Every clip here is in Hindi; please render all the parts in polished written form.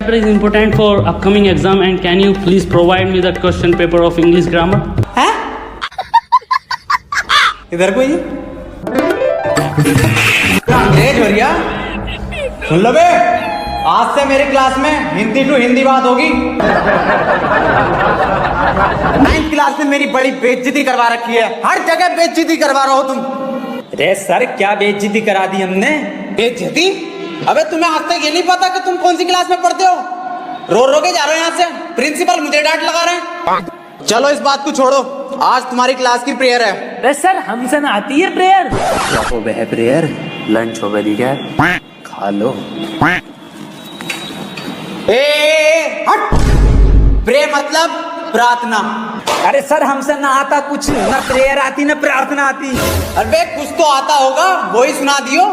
chapter is important for upcoming exam and can you please provide me the question paper of English grammar? हैं? इधर कोई अंग्रेज भैया सुन लो बे, आज से मेरी क्लास में हिंदी टू हिंदी बात होगी। 9th क्लास में मेरी बड़ी बेइज्जती करवा रखी है, हर जगह बेइज्जती करवा रहे हो तुम। अरे सर क्या बेइज्जती करा दी हमने? बेइज्जती? अबे तुम्हें आज तक ये नहीं पता कि तुम कौन सी क्लास में पढ़ते हो? रो रो के जा रहे हो यहाँ से, प्रिंसिपल मुझे डांट लगा रहे हैं। चलो इस बात को छोड़ो, आज तुम्हारी क्लास की प्रेयर है। अरे सर हमसे ना आती है प्रेयर। क्या हो गया प्रेयर? लंच हो गई क्या? खा लो। हट! प्रेयर मतलब प्रार्थना। अरे सर हमसे ना आता कुछ, ना प्रेयर आती ना प्रार्थना आती। अरे कुछ तो आता होगा, वही सुना दियो।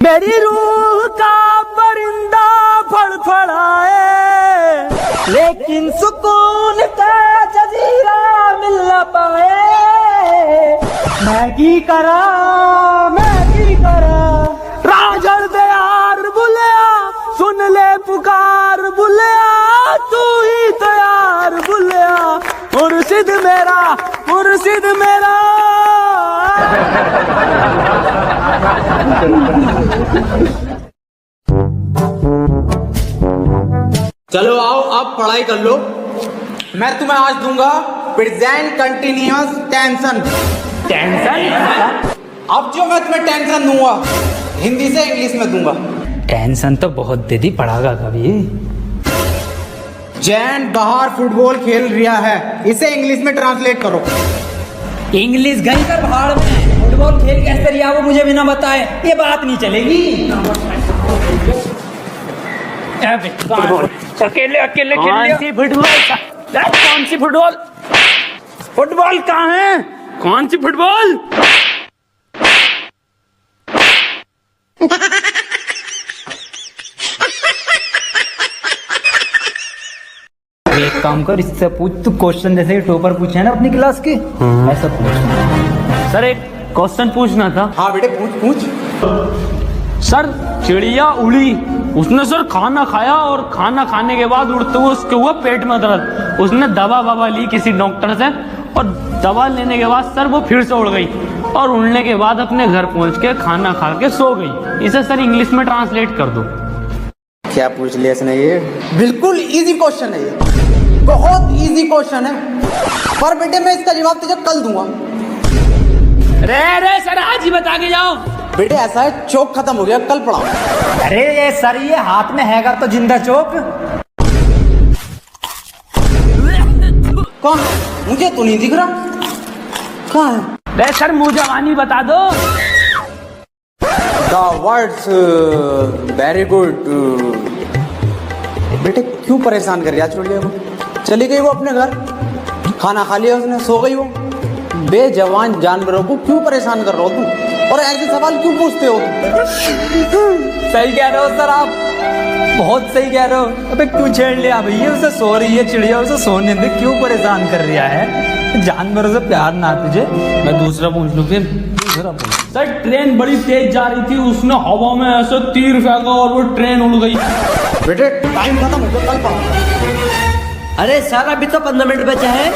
मेरी रूह का परिंदा फड़फड़ाए, लेकिन सुकून का जजीरा मिल न पाए। मैगी करा राजर दयार बुलिया, सुन ले पुकार बुलिया, तू ही तैयार बुलिया, मुर्शिद मेरा चलो आओ अब पढ़ाई कर लो। मैं तुम्हें आज दूंगा प्रेजेंट कंटिन्यूअस टेंशन। अब जो मैं तुम्हें टेंशन दूंगा हिंदी से इंग्लिश में दूंगा। टेंशन तो बहुत दे दी, पढ़ागा कभी। जैन बाहर फुटबॉल खेल रहा है, इसे इंग्लिश में ट्रांसलेट करो। इंग्लिश गई कर भाड़ में, फुटबॉल खेल कैसे रिया वो मुझे बिना बताए ये बात नहीं चलेगी। अकेले कौन सी फुटबॉल कहाँ है? कौन सी फुटबॉल? एक काम कर, इससे पूछ तू क्वेश्चन जैसे टॉपर पूछे है ना अपनी क्लास के, ऐसा पूछ। सर एक क्वेश्चन पूछना था। हाँ बेटे पूछ। सर चिड़िया उड़ी, उसने सर खाना खाया और खाना खाने के बाद उड़ते हुए उसके हुआ पेट में दर्द। उसने दवा ली किसी डॉक्टर से और दवा लेने के बाद सर वो फिर से उड़ गई और उड़ने के बाद अपने घर पहुंच के खाना खा के सो गई। इसे सर इंग्लिश में ट्रांसलेट कर दो। क्या पूछ लिया इसने? ये बिल्कुल इजी क्वेश्चन है, ये बहुत इजी क्वेश्चन है, पर बेटे मैं इसका जवाब तुझे कल दूंगा। रे सर आज ही बता के जाओ। बेटे ऐसा है, चौक खत्म हो गया, कल पढ़ाओ। अरे ये सर ये हाथ में हैगा तो जिंदा चौक। कौन? मुझे तो नहीं दिख रहा, कहाँ है? रे सर मुँह जवानी बता दो। The words very good। बेटे क्यों परेशान कर रही है छोड़िए वो? चली गई वो अपने घर, खाना खा लिया उसने, सो गई वो। बेजवान जानवरों को क्यों परेशान कर रहे हो तुम, और ऐसे सवाल क्यों पूछते हो तुम? सही कह रहे हो सर आप, बहुत सही कह रहे हो। अबे क्यों छेड़ लिया भैया? उसे सो रही है चिड़िया, उसे सोने दे, क्यों परेशान कर रहा है? जानवरों से प्यार ना तुझे? मैं दूसरा पूछ लूं फिर। दूसरा पूछ। सर ट्रेन बड़ी तेज जा रही थी, उसने हवा में ऐसे तीर फेंका और वो ट्रेन उड़ गई। बेटे टाइम खत्म हो गया, कल पढ़ाओ। अरे सर अभी तो 15 मिनट बचे हैं।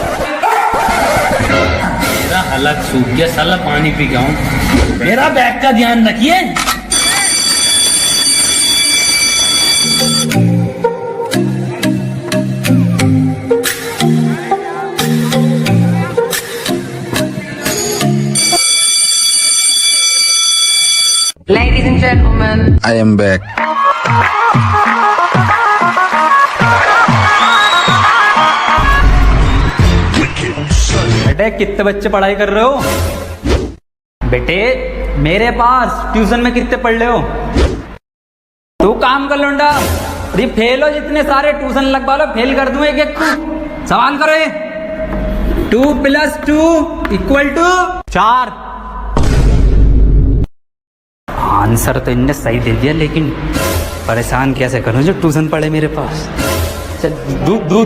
मेरा हलक सूख गया, साला पानी पी गया हूँ। मेरा बैग का ध्यान रखिए। Ladies and gentlemen, I am back. बेटे कितने बच्चे पढ़ाई कर रहे हो? बेटे मेरे पास ट्यूशन में कितने पढ़ रहे हो? तू काम कर लूंडा, अरे फेल हो जितने सारे ट्यूशन लगवा लो, फेल कर दूं एक एक को। सवाल करो ये। 2 + 2 = 4। आंसर तो इनने सही दे दिया, लेकिन परेशान कैसे करूं जो ट्यूशन पढ़े मेरे पास। चल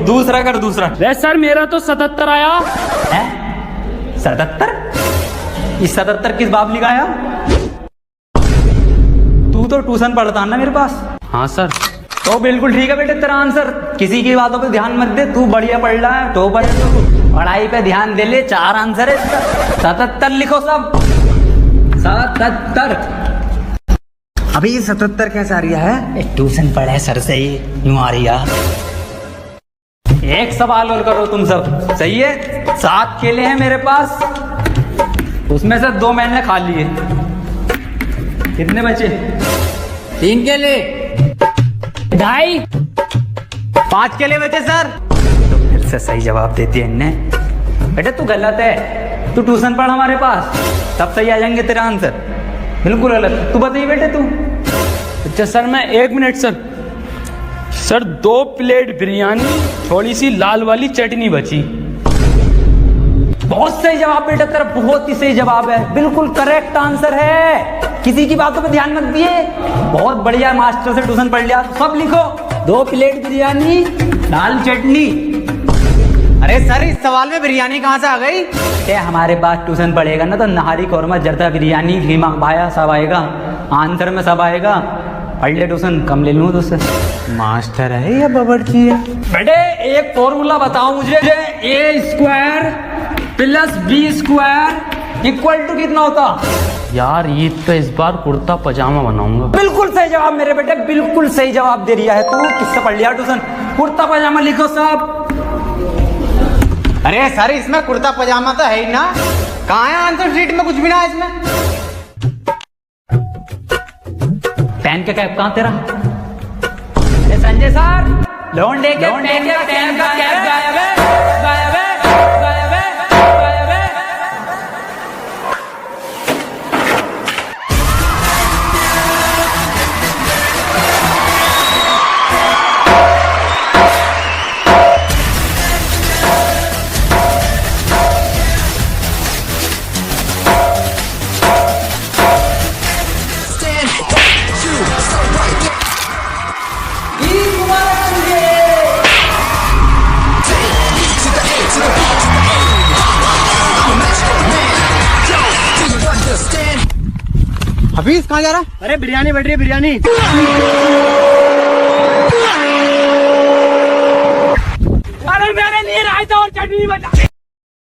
दूसरा कर, दूसरा। सर मेरा तो 77 आया। है 77? इस 77 किस बाब लिखाया? तू तो ट्यूशन पढ़ता ना मेरे पास। हाँ सर। तो बिल्कुल ठीक है बेटे तेरा आंसर, किसी की बातों पे ध्यान मत दे, तू बढ़िया पढ़ रहा है, टॉपर है तू, पढ़ाई पे ध्यान दे ले। 4 आंसर है इसका, 77 लिखो सब, 77। अभी ये 77 कैसे आ रहा है? ट्यूशन पढ़े सर से ही यूं आ रही है। एक सवाल और करो तुम सब, सही है? 7 केले हैं मेरे पास, उसमें से 2 मैंने खा लिए, कितने बचे? 3 केले, 2.5, 5 केले बचे सर। तो फिर से सही जवाब देती है इनने। बेटे तू गलत है, तू ट्यूशन पढ़ हमारे पास, तब सही आ जाएंगे तेरा आंसर। बिल्कुल गलत। तू बताइए बेटे तू। अच्छा सर, मैं 1 मिनट सर 2 प्लेट बिरयानी, थोड़ी सी लाल वाली चटनी बची। बहुत सही जवाब बेटा तेरा, बहुत ही सही जवाब है, बिल्कुल करेक्ट आंसर है। किसी की बातों पे ध्यान मत दिए, बहुत बढ़िया, मास्टर से ट्यूशन पढ़ लिया। सब लिखो, 2 प्लेट बिरयानी, दाल चटनी। अरे सर, इस सवाल में बिरयानी कहाँ से आ गई? क्या हमारे पास ट्यूशन पढ़ेगा ना तो नहारी कौरमा, जर्दा बिरयानी, कीमा भाया सब आएगा, आंसर में सब आएगा। पढ़ ले ट्यूशन, कम ले लूँ तुझसे। मास्टर है या बावर्ची है? बेटे एक फॉर्मूला बताओ मुझे, A² + B² इक्वल टू कितना होता? यार ये तो इस बार कुर्ता पजामा बनाऊंगा। बिल्कुल सही जवाब मेरे बेटे, बिल्कुल सही जवाब दे रहा है तू। किससे पढ़ लिया ट्यूशन? कुर्ता पजामा लिखो सब। अरे सर, इसमें कुर्ता पजामा तो है ही ना, कहाँ है आंसर शीट में? कुछ भी ना है इसमें। पेन का कैप कहाँ तेरा? अरे संजय सर, लोन दे के पेन का कैप गायब है, गायब है, गायब है, गायब है। हफीज कहाँ जा रहा? अरे बिरयानी बैठ रही है, बिरयानी। अरे मैंने लिए रायता और चटनी बता।